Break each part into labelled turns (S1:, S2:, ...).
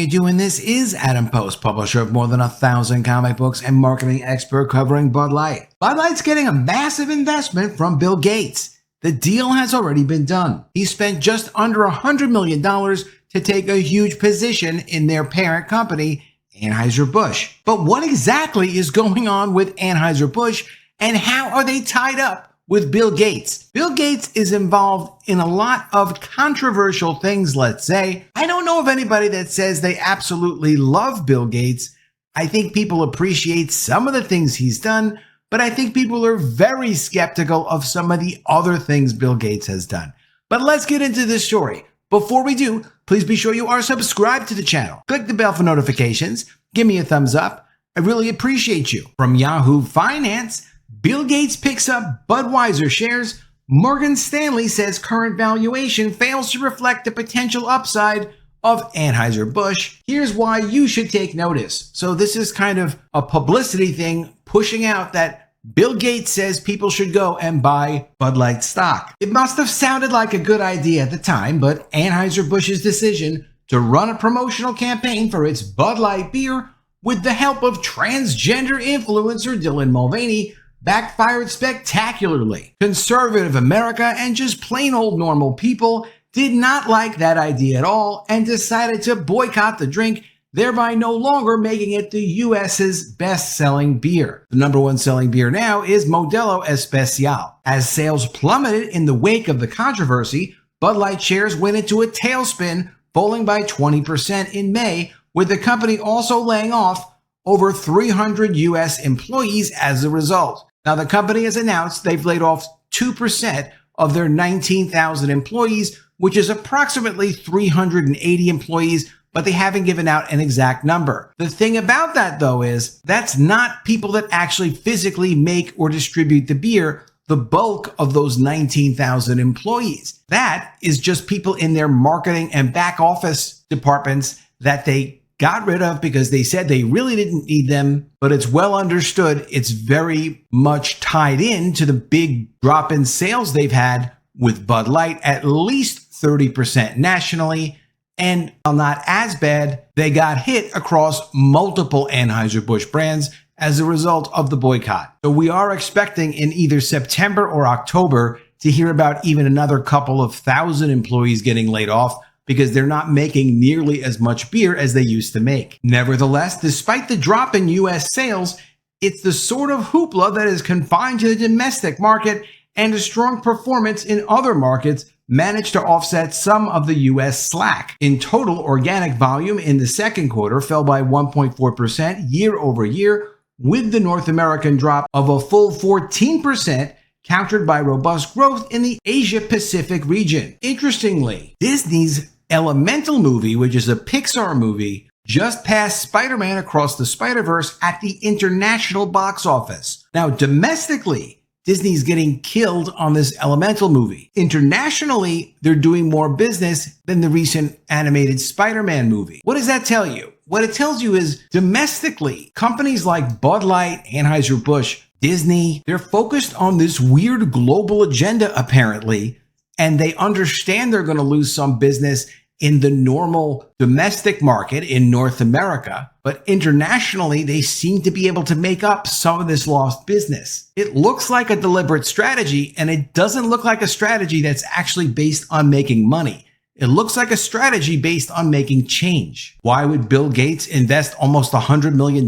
S1: you doing? This is Adam Post, publisher of more than 1,000 comic books and marketing expert covering Bud Light. Bud Light's getting a massive investment from Bill Gates. The deal has already been done. He spent just under $100 million to take a huge position in their parent company, Anheuser-Busch. But what exactly is going on with Anheuser-Busch, and how are they tied up with Bill Gates? Bill Gates is involved in a lot of controversial things, let's say. I don't know of anybody that says they absolutely love Bill Gates. I think people appreciate some of the things he's done, but I think people are very skeptical of some of the other things Bill Gates has done. But let's get into this story. Before we do, please be sure you are subscribed to the channel. Click the bell for notifications. Give me a thumbs up. I really appreciate you. From Yahoo Finance, Bill Gates picks up Budweiser shares. Morgan Stanley says current valuation fails to reflect the potential upside of Anheuser-Busch. Here's why you should take notice. So this is kind of a publicity thing pushing out that Bill Gates says people should go and buy Bud Light stock. It must have sounded like a good idea at the time, but Anheuser-Busch's decision to run a promotional campaign for its Bud Light beer with the help of transgender influencer Dylan Mulvaney backfired spectacularly. Conservative America and just plain old normal people did not like that idea at all and decided to boycott the drink, thereby no longer making it the US's best-selling beer. The number one selling beer now is Modelo Especial. As sales plummeted in the wake of the controversy, Bud Light shares went into a tailspin, falling by 20% in May, with the company also laying off over 300 US employees as a result. Now, the company has announced they've laid off 2% of their 19,000 employees, which is approximately 380 employees, but they haven't given out an exact number. The thing about that, though, is that's not people that actually physically make or distribute the beer, the bulk of those 19,000 employees. That is just people in their marketing and back office departments that they got rid of because they said they really didn't need them, but it's well understood it's very much tied in to the big drop in sales they've had with Bud Light, at least 30% nationally, and while not as bad, they got hit across multiple Anheuser-Busch brands as a result of the boycott. So we are expecting in either September or October to hear about even another couple of thousand employees getting laid off, because they're not making nearly as much beer as they used to make. Nevertheless, despite the drop in US sales, it's the sort of hoopla that is confined to the domestic market, and a strong performance in other markets managed to offset some of the US slack. In total, organic volume in the second quarter fell by 1.4% year over year, with the North American drop of a full 14%, countered by robust growth in the Asia Pacific region. Interestingly, Disney's Elemental movie, which is a Pixar movie, just passed Spider-Man Across the Spider-Verse at the international box office. Now, domestically, Disney's getting killed on this Elemental movie. Internationally, they're doing more business than the recent animated Spider-Man movie. What does that tell you? What it tells you is domestically, companies like Bud Light, Anheuser-Busch, Disney, they're focused on this weird global agenda apparently, and they understand they're going to lose some business in the normal domestic market in North America, but internationally, they seem to be able to make up some of this lost business. It looks like a deliberate strategy, and it doesn't look like a strategy that's actually based on making money. It looks like a strategy based on making change. Why would Bill Gates invest almost $100 million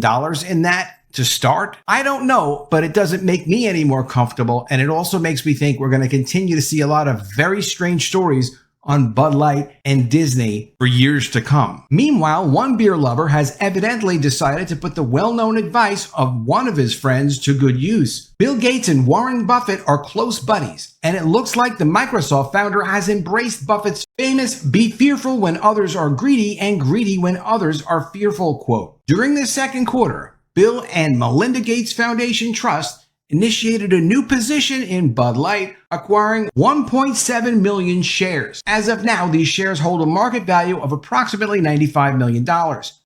S1: in that to start? I don't know, but it doesn't make me any more comfortable, and it also makes me think we're going to continue to see a lot of very strange stories on Bud Light and Disney for years to come. Meanwhile, one beer lover has evidently decided to put the well-known advice of one of his friends to good use. Bill Gates and Warren Buffett are close buddies, and it looks like the Microsoft founder has embraced Buffett's famous "be fearful when others are greedy and greedy when others are fearful" quote. During the second quarter, Bill and Melinda Gates Foundation Trust initiated a new position in Bud Light, acquiring 1.7 million shares. As of now, these shares hold a market value of approximately $95 million.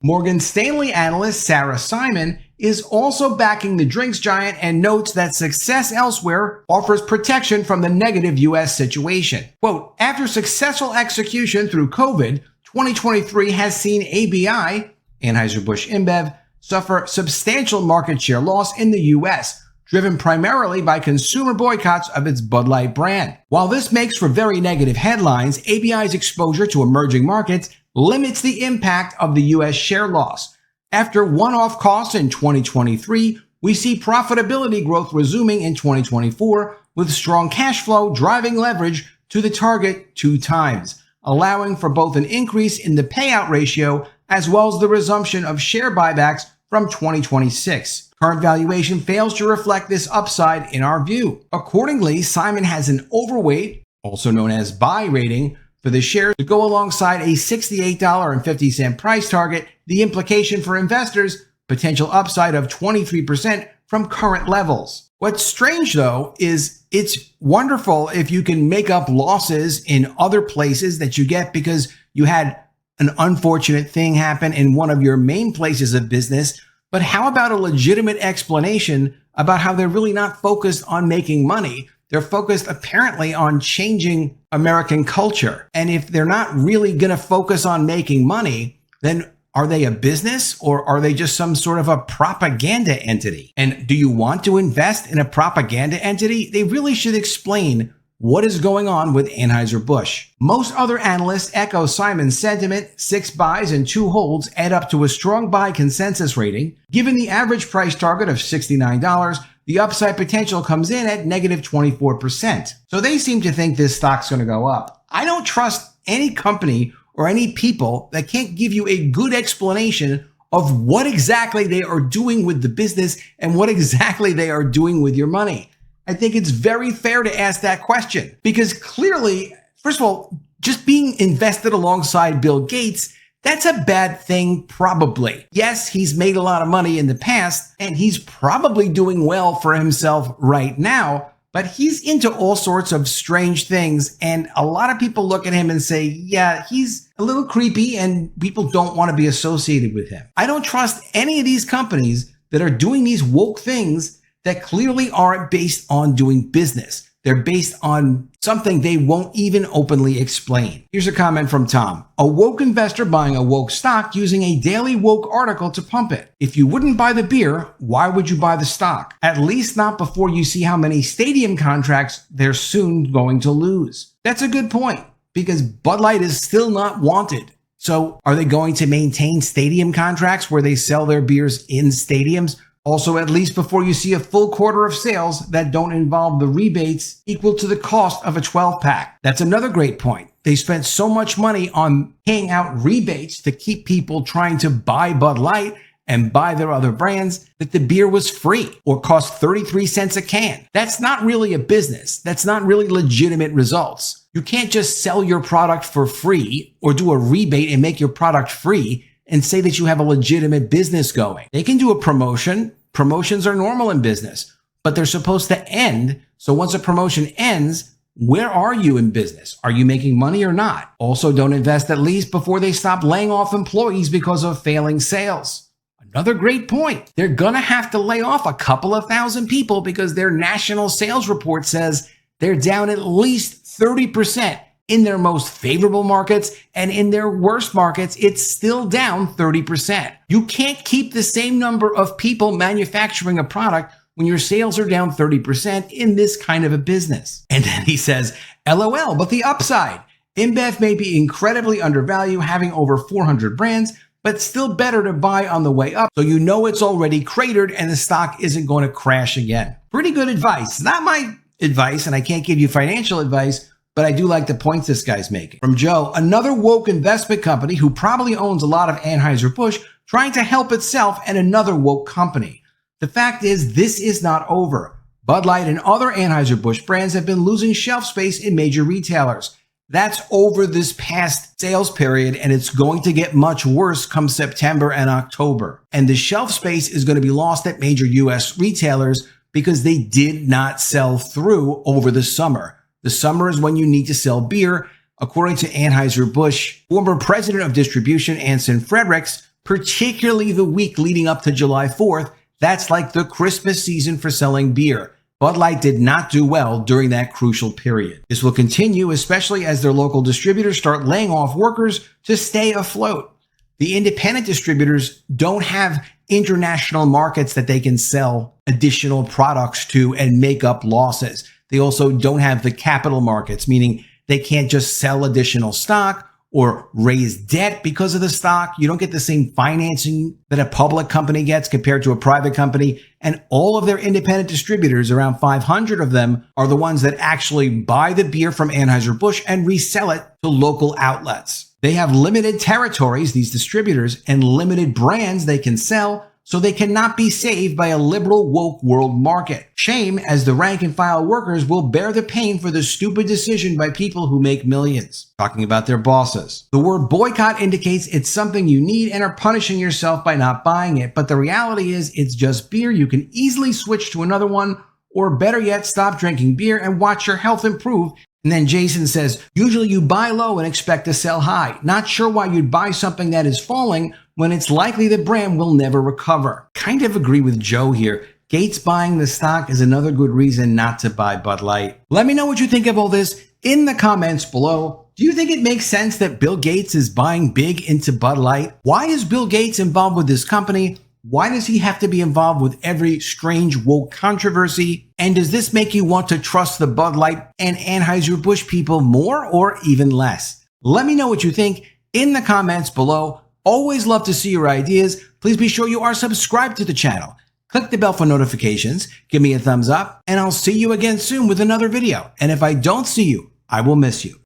S1: Morgan Stanley analyst Sarah Simon is also backing the drinks giant and notes that success elsewhere offers protection from the negative U.S. situation. Quote, after successful execution through COVID, 2023 has seen ABI, Anheuser-Busch InBev, suffer substantial market share loss in the U.S., driven primarily by consumer boycotts of its Bud Light brand. While this makes for very negative headlines, ABI's exposure to emerging markets limits the impact of the U.S. share loss. After one-off costs in 2023, we see profitability growth resuming in 2024, with strong cash flow driving leverage to the target 2 times, allowing for both an increase in the payout ratio as well as the resumption of share buybacks from 2026. Current valuation fails to reflect this upside in our view. Accordingly, Simon has an overweight, also known as buy rating, for the shares to go alongside a $68.50 price target. The implication for investors, potential upside of 23% from current levels. What's strange though is it's wonderful if you can make up losses in other places that you get because you had an unfortunate thing happen in one of your main places of business. But how about a legitimate explanation about how they're really not focused on making money? They're focused apparently on changing American culture. And if they're not really going to focus on making money, then are they a business or are they just some sort of a propaganda entity? And do you want to invest in a propaganda entity? They really should explain what is going on with Anheuser-Busch. Most other analysts echo Simon's sentiment. 6 buys and 2 holds add up to a strong buy consensus rating. Given the average price target of $69, the upside potential comes in at negative 24%. So they seem to think this stock's going to go up. I don't trust any company or any people that can't give you a good explanation of what exactly they are doing with the business and what exactly they are doing with your money. I think it's very fair to ask that question because clearly, first of all, just being invested alongside Bill Gates, that's a bad thing, probably. Yes, he's made a lot of money in the past and he's probably doing well for himself right now, but he's into all sorts of strange things. And a lot of people look at him and say, yeah, he's a little creepy and people don't want to be associated with him. I don't trust any of these companies that are doing these woke things that clearly aren't based on doing business. They're based on something they won't even openly explain. Here's a comment from Tom. A woke investor buying a woke stock using a daily woke article to pump it. If you wouldn't buy the beer, why would you buy the stock? At least not before you see how many stadium contracts they're soon going to lose. That's a good point because Bud Light is still not wanted. So are they going to maintain stadium contracts where they sell their beers in stadiums? Also, at least before you see a full quarter of sales that don't involve the rebates equal to the cost of a 12-pack. That's another great point. They spent so much money on paying out rebates to keep people trying to buy Bud Light and buy their other brands that the beer was free or cost 33 cents a can. That's not really a business. That's not really legitimate results. You can't just sell your product for free or do a rebate and make your product free and say that you have a legitimate business going. They can do a promotion. Promotions are normal in business, but they're supposed to end. So once a promotion ends, where are you in business? Are you making money or not? Also, don't invest at least before they stop laying off employees because of failing sales. Another great point. They're going to have to lay off a couple of thousand people because their national sales report says they're down at least 30%. In their most favorable markets and in their worst markets, it's still down 30%. You can't keep the same number of people manufacturing a product when your sales are down 30% in this kind of a business. And then he says, LOL, but the upside. InBev may be incredibly undervalued, having over 400 brands, but still better to buy on the way up so you know it's already cratered and the stock isn't going to crash again. Pretty good advice. Not my advice, and I can't give you financial advice, but I do like the points this guy's making. From Joe, another woke investment company who probably owns a lot of Anheuser-Busch trying to help itself and another woke company. The fact is, this is not over. Bud Light and other Anheuser-Busch brands have been losing shelf space in major retailers. That's over this past sales period, and it's going to get much worse come September and October. And the shelf space is going to be lost at major U.S. retailers because they did not sell through over the summer. The summer is when you need to sell beer. According to Anheuser-Busch, former president of distribution Anson Fredericks, particularly the week leading up to July 4th, that's like the Christmas season for selling beer. Bud Light did not do well during that crucial period. This will continue, especially as their local distributors start laying off workers to stay afloat. The independent distributors don't have international markets that they can sell additional products to and make up losses. They also don't have the capital markets, meaning they can't just sell additional stock or raise debt because of the stock. You don't get the same financing that a public company gets compared to a private company. And all of their independent distributors, around 500 of them, are the ones that actually buy the beer from Anheuser-Busch and resell it to local outlets. They have limited territories, these distributors, and limited brands they can sell, so they cannot be saved by a liberal woke world market. Shame, as the rank and file workers will bear the pain for the stupid decision by people who make millions. Talking about their bosses. The word boycott indicates it's something you need and are punishing yourself by not buying it. But the reality is it's just beer. You can easily switch to another one, or better yet, stop drinking beer and watch your health improve. And then Jason says, usually you buy low and expect to sell high. Not sure why you'd buy something that is falling when it's likely the brand will never recover. Kind of agree with Joe here. Gates buying the stock is another good reason not to buy Bud Light. Let me know what you think of all this in the comments below. Do you think it makes sense that Bill Gates is buying big into Bud Light? Why is Bill Gates involved with this company? Why does he have to be involved with every strange woke controversy? And does this make you want to trust the Bud Light and Anheuser-Busch people more or even less? Let me know what you think in the comments below. Always love to see your ideas. Please be sure you are subscribed to the channel. Click the bell for notifications, give me a thumbs up, and I'll see you again soon with another video. And if I don't see you, I will miss you.